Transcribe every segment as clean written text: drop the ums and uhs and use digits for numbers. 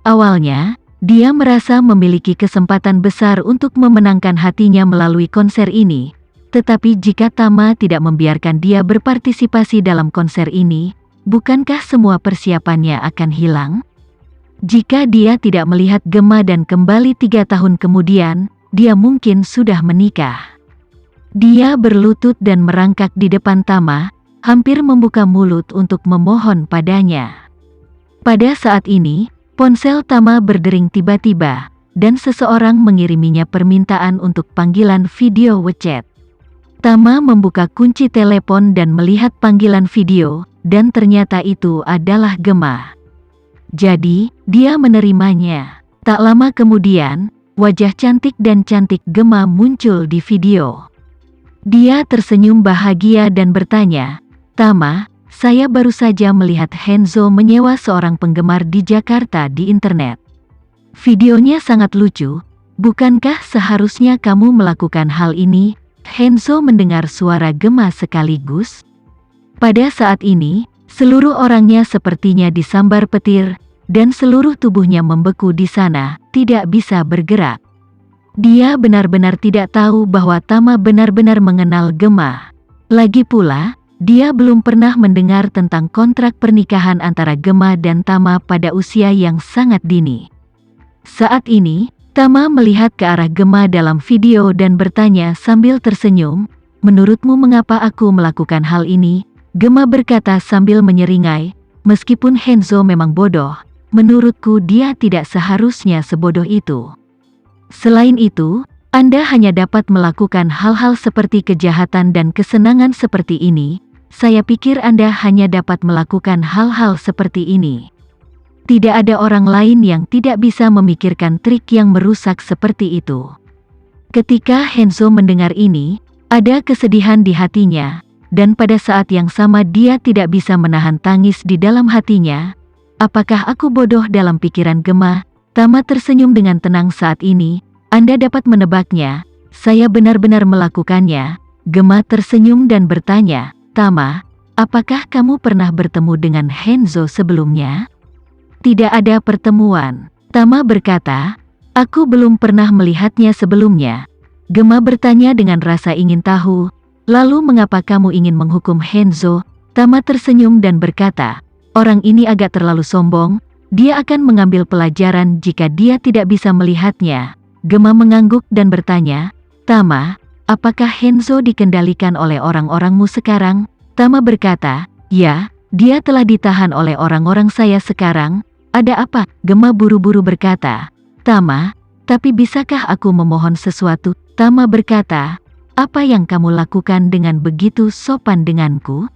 Awalnya, dia merasa memiliki kesempatan besar untuk memenangkan hatinya melalui konser ini. Tetapi jika Tama tidak membiarkan dia berpartisipasi dalam konser ini, bukankah semua persiapannya akan hilang? Jika dia tidak melihat Gemma dan kembali 3 tahun kemudian, dia mungkin sudah menikah. Dia berlutut dan merangkak di depan Tama, hampir membuka mulut untuk memohon padanya. Pada saat ini, ponsel Tama berdering tiba-tiba, dan seseorang mengiriminya permintaan untuk panggilan video WeChat. Tama membuka kunci telepon dan melihat panggilan video, dan ternyata itu adalah Gemma. Jadi, dia menerimanya. Tak lama kemudian, wajah cantik dan cantik Gemma muncul di video. Dia tersenyum bahagia dan bertanya, "Tama, saya baru saja melihat Henzo menyewa seorang penggemar di Jakarta di internet. Videonya sangat lucu, bukankah seharusnya kamu melakukan hal ini?" Henzo mendengar suara Gemma sekaligus. Pada saat ini, seluruh orangnya sepertinya disambar petir, dan seluruh tubuhnya membeku di sana, tidak bisa bergerak. Dia benar-benar tidak tahu bahwa Tama benar-benar mengenal Gemma. Lagi pula, dia belum pernah mendengar tentang kontrak pernikahan antara Gemma dan Tama pada usia yang sangat dini. Saat ini, Tama melihat ke arah Gemma dalam video dan bertanya sambil tersenyum, "Menurutmu mengapa aku melakukan hal ini?" Gemma berkata sambil menyeringai, "Meskipun Henzo memang bodoh, menurutku dia tidak seharusnya sebodoh itu. Selain itu, Anda hanya dapat melakukan hal-hal seperti kejahatan dan kesenangan seperti ini. Saya pikir Anda hanya dapat melakukan hal-hal seperti ini. Tidak ada orang lain yang tidak bisa memikirkan trik yang merusak seperti itu." Ketika Henzo mendengar ini, ada kesedihan di hatinya, dan pada saat yang sama dia tidak bisa menahan tangis di dalam hatinya. "Apakah aku bodoh dalam pikiran Gemma?" Tama tersenyum dengan tenang saat ini. "Anda dapat menebaknya, saya benar-benar melakukannya." Gemma tersenyum dan bertanya, "Tama, apakah kamu pernah bertemu dengan Henzo sebelumnya?" "Tidak ada pertemuan." Tama berkata, "Aku belum pernah melihatnya sebelumnya." Gemma bertanya dengan rasa ingin tahu, "Lalu mengapa kamu ingin menghukum Henzo?" Tama tersenyum dan berkata, "Orang ini agak terlalu sombong. Dia akan mengambil pelajaran jika dia tidak bisa melihatnya." Gemma mengangguk dan bertanya, "Tama, apakah Henzo dikendalikan oleh orang-orangmu sekarang?" Tama berkata, "Ya, dia telah ditahan oleh orang-orang saya sekarang." "Ada apa?" Gemma buru-buru berkata, "Tama, tapi bisakah aku memohon sesuatu?" Tama berkata, "Apa yang kamu lakukan dengan begitu sopan denganku?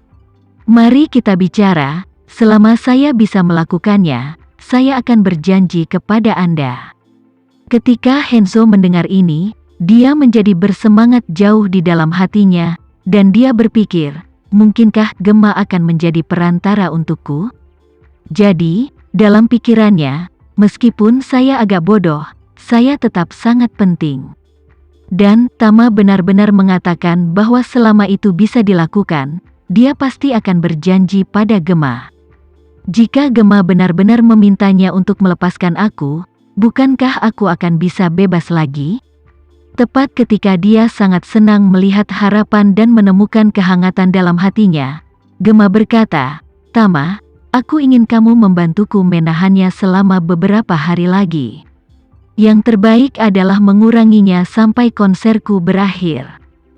Mari kita bicara. Selama saya bisa melakukannya, saya akan berjanji kepada Anda." Ketika Henzo mendengar ini, dia menjadi bersemangat jauh di dalam hatinya, dan dia berpikir, "Mungkinkah Gemma akan menjadi perantara untukku?" Jadi, dalam pikirannya, "Meskipun saya agak bodoh, saya tetap sangat penting." Dan Tama benar-benar mengatakan bahwa selama itu bisa dilakukan, dia pasti akan berjanji pada Gemma. "Jika Gemma benar-benar memintanya untuk melepaskan aku, bukankah aku akan bisa bebas lagi?" Tepat ketika dia sangat senang melihat harapan dan menemukan kehangatan dalam hatinya, Gemma berkata, "Tama, aku ingin kamu membantuku menahannya selama beberapa hari lagi. Yang terbaik adalah menguranginya sampai konserku berakhir.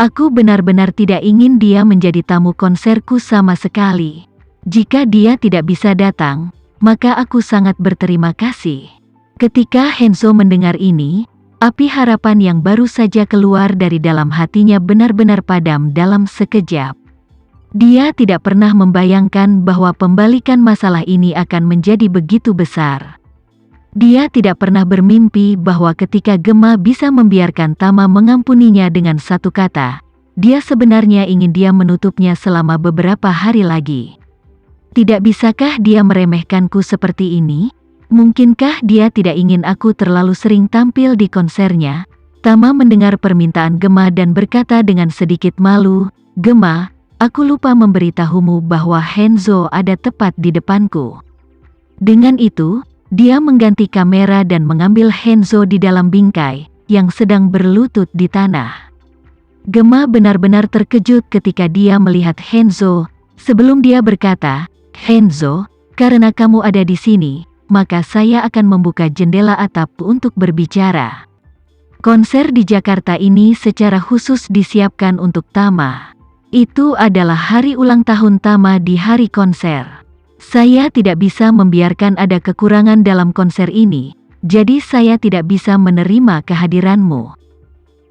Aku benar-benar tidak ingin dia menjadi tamu konserku sama sekali. Jika dia tidak bisa datang, maka aku sangat berterima kasih." Ketika Henzo mendengar ini, api harapan yang baru saja keluar dari dalam hatinya benar-benar padam dalam sekejap. Dia tidak pernah membayangkan bahwa pembalikan masalah ini akan menjadi begitu besar. Dia tidak pernah bermimpi bahwa ketika Gemma bisa membiarkan Tama mengampuninya dengan satu kata, dia sebenarnya ingin dia menutupnya selama beberapa hari lagi. "Tidak bisakah dia meremehkanku seperti ini? Mungkinkah dia tidak ingin aku terlalu sering tampil di konsernya?" Tama mendengar permintaan Gemma dan berkata dengan sedikit malu, "Gemma, aku lupa memberitahumu bahwa Henzo ada tepat di depanku." Dengan itu, Dia mengganti kamera dan mengambil Henzo di dalam bingkai yang sedang berlutut di tanah. Gemma benar-benar terkejut ketika dia melihat Henzo. Sebelum dia berkata, "Henzo, karena kamu ada di sini, maka saya akan membuka jendela atap untuk berbicara." Konser di Jakarta ini secara khusus disiapkan untuk Tama. Itu adalah hari ulang tahun Tama di hari konser. Saya tidak bisa membiarkan ada kekurangan dalam konser ini, jadi saya tidak bisa menerima kehadiranmu.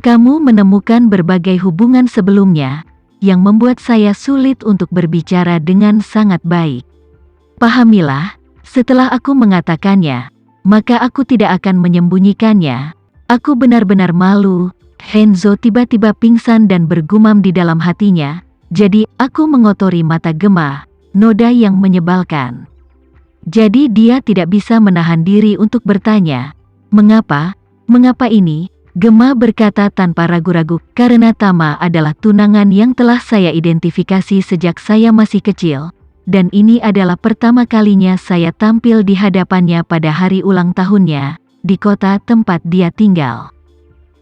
Kamu menemukan berbagai hubungan sebelumnya, yang membuat saya sulit untuk berbicara dengan sangat baik. Pahamilah, setelah aku mengatakannya, maka aku tidak akan menyembunyikannya. Aku benar-benar malu. Henzo tiba-tiba pingsan dan bergumam di dalam hatinya, jadi aku mengotori mata Gemma, noda yang menyebalkan. Jadi dia tidak bisa menahan diri untuk bertanya, "Mengapa? Mengapa ini?" Gemma berkata tanpa ragu-ragu, "Karena Tama adalah tunangan yang telah saya identifikasi sejak saya masih kecil, dan ini adalah pertama kalinya saya tampil di hadapannya pada hari ulang tahunnya, di kota tempat dia tinggal.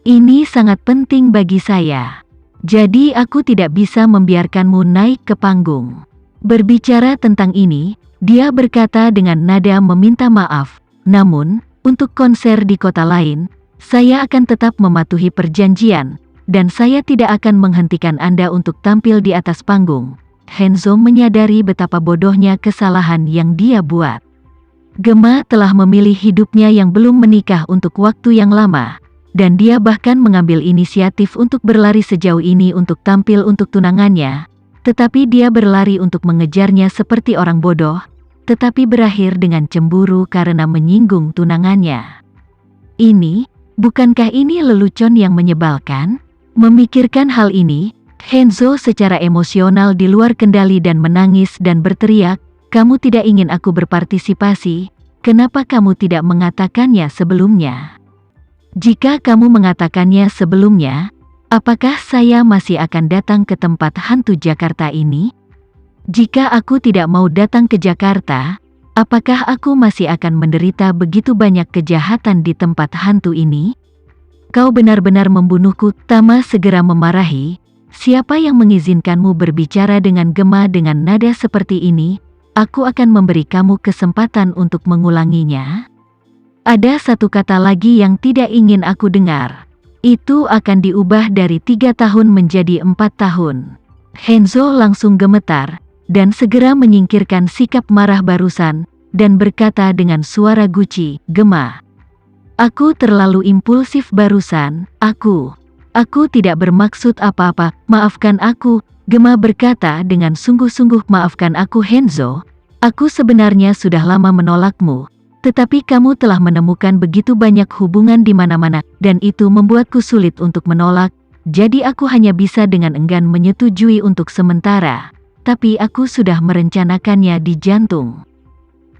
Ini sangat penting bagi saya. Jadi aku tidak bisa membiarkanmu naik ke panggung." Berbicara tentang ini, dia berkata dengan nada meminta maaf, "Namun, untuk konser di kota lain, saya akan tetap mematuhi perjanjian, dan saya tidak akan menghentikan Anda untuk tampil di atas panggung." Henzo menyadari betapa bodohnya kesalahan yang dia buat. Gemma telah memilih hidupnya yang belum menikah untuk waktu yang lama, dan dia bahkan mengambil inisiatif untuk berlari sejauh ini untuk tampil untuk tunangannya, tetapi dia berlari untuk mengejarnya seperti orang bodoh, tetapi berakhir dengan cemburu karena menyinggung tunangannya. Bukankah ini lelucon yang menyebalkan? Memikirkan hal ini, Henzo secara emosional di luar kendali dan menangis dan berteriak, "Kamu tidak ingin aku berpartisipasi? Kenapa kamu tidak mengatakannya sebelumnya? Jika kamu mengatakannya sebelumnya, apakah saya masih akan datang ke tempat hantu Jakarta ini? Jika aku tidak mau datang ke Jakarta, apakah aku masih akan menderita begitu banyak kejahatan di tempat hantu ini? Kau benar-benar membunuhku." Tama segera memarahi, "Siapa yang mengizinkanmu berbicara dengan Gemma dengan nada seperti ini? Aku akan memberi kamu kesempatan untuk mengulanginya. Ada satu kata lagi yang tidak ingin aku dengar. Itu akan diubah dari 3 tahun menjadi 4 tahun." Henzo langsung gemetar, dan segera menyingkirkan sikap marah barusan, dan berkata dengan suara guci, "Gemma, aku terlalu impulsif barusan, aku tidak bermaksud apa-apa, maafkan aku." Gemma berkata dengan sungguh-sungguh, "Maafkan aku Henzo, aku sebenarnya sudah lama menolakmu, tetapi kamu telah menemukan begitu banyak hubungan di mana-mana, dan itu membuatku sulit untuk menolak, jadi aku hanya bisa dengan enggan menyetujui untuk sementara, tapi aku sudah merencanakannya di jantung.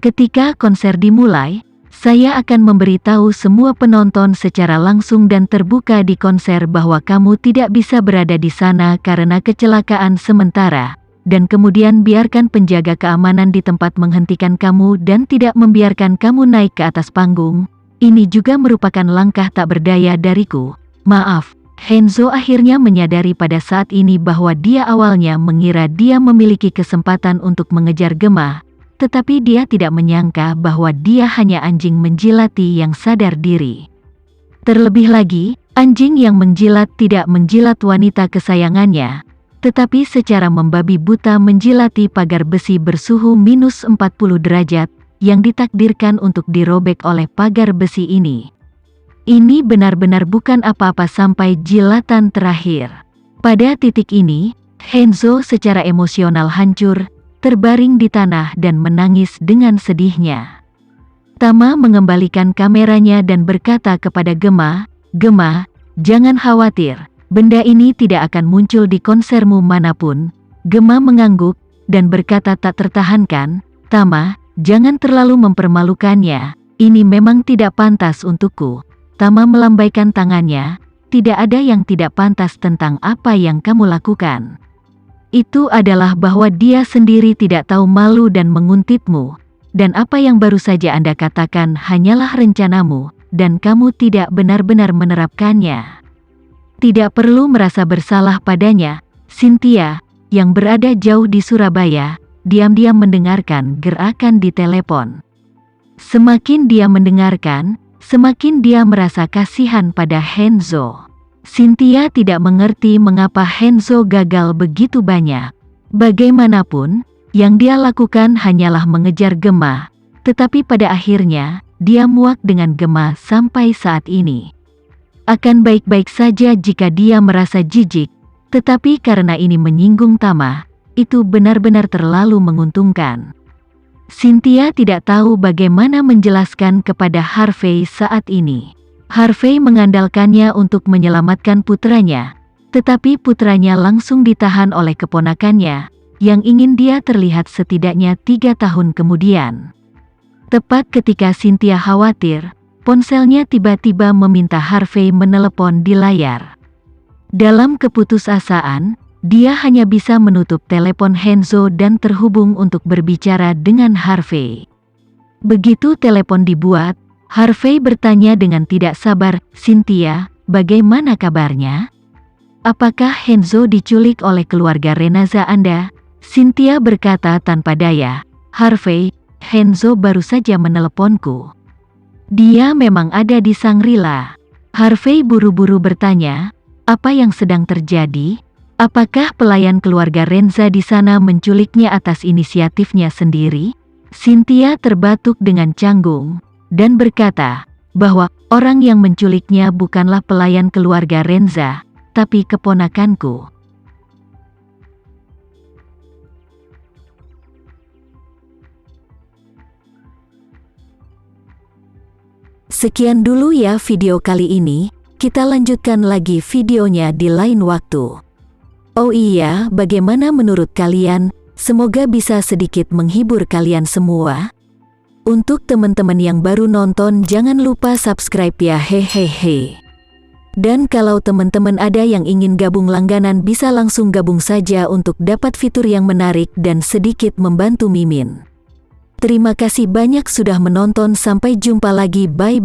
Ketika konser dimulai, saya akan memberitahu semua penonton secara langsung dan terbuka di konser bahwa kamu tidak bisa berada di sana karena kecelakaan sementara, dan kemudian biarkan penjaga keamanan di tempat menghentikan kamu dan tidak membiarkan kamu naik ke atas panggung. Ini juga merupakan langkah tak berdaya dariku. Maaf." Henzo akhirnya menyadari pada saat ini bahwa dia awalnya mengira dia memiliki kesempatan untuk mengejar Gemma, tetapi dia tidak menyangka bahwa dia hanya anjing menjilati yang sadar diri. Terlebih lagi, anjing yang menjilat tidak menjilat wanita kesayangannya, tetapi secara membabi buta menjilati pagar besi bersuhu minus 40 derajat, yang ditakdirkan untuk dirobek oleh pagar besi ini. Ini benar-benar bukan apa-apa sampai jilatan terakhir. Pada titik ini, Henzo secara emosional hancur, terbaring di tanah dan menangis dengan sedihnya. Tama mengembalikan kameranya dan berkata kepada Gemma, "Gemma, jangan khawatir, benda ini tidak akan muncul di konsermu manapun." Gemma mengangguk, dan berkata tak tertahankan, "Tama, jangan terlalu mempermalukannya, ini memang tidak pantas untukku." Tama melambaikan tangannya, "Tidak ada yang tidak pantas tentang apa yang kamu lakukan. Itu adalah bahwa dia sendiri tidak tahu malu dan menguntitmu, dan apa yang baru saja Anda katakan hanyalah rencanamu, dan kamu tidak benar-benar menerapkannya. Tidak perlu merasa bersalah padanya. Cynthia, yang berada jauh di Surabaya, diam-diam mendengarkan gerakan di telepon. Semakin dia mendengarkan, semakin dia merasa kasihan pada Henzo. Cynthia tidak mengerti mengapa Henzo gagal begitu banyak. Bagaimanapun, yang dia lakukan hanyalah mengejar Gemma, tetapi pada akhirnya, dia muak dengan Gemma sampai saat ini. Akan baik-baik saja jika dia merasa jijik, tetapi karena ini menyinggung Tama, itu benar-benar terlalu menguntungkan. Cynthia tidak tahu bagaimana menjelaskan kepada Harvey saat ini. Harvey mengandalkannya untuk menyelamatkan putranya, tetapi putranya langsung ditahan oleh keponakannya, yang ingin dia terlihat setidaknya 3 tahun kemudian. Tepat ketika Cynthia khawatir, ponselnya tiba-tiba meminta Harvey menelepon di layar. Dalam keputusasaan, dia hanya bisa menutup telepon Henzo dan terhubung untuk berbicara dengan Harvey. Begitu telepon dibuat, Harvey bertanya dengan tidak sabar, "Cynthia, bagaimana kabarnya? Apakah Henzo diculik oleh keluarga Renaza Anda?" Cynthia berkata tanpa daya, "Harvey, Henzo baru saja meneleponku. Dia memang ada di Shangri-La." Harvey buru-buru bertanya, "Apa yang sedang terjadi? Apakah pelayan keluarga Renza di sana menculiknya atas inisiatifnya sendiri?" Cynthia terbatuk dengan canggung dan berkata bahwa orang yang menculiknya bukanlah pelayan keluarga Renza, tapi keponakanku. Sekian dulu ya video kali ini, kita lanjutkan lagi videonya di lain waktu. Oh iya, bagaimana menurut kalian? Semoga bisa sedikit menghibur kalian semua. Untuk teman-teman yang baru nonton, jangan lupa subscribe ya, hehehe. Dan kalau teman-teman ada yang ingin gabung langganan, bisa langsung gabung saja untuk dapat fitur yang menarik dan sedikit membantu Mimin. Terima kasih banyak sudah menonton, sampai jumpa lagi, bye.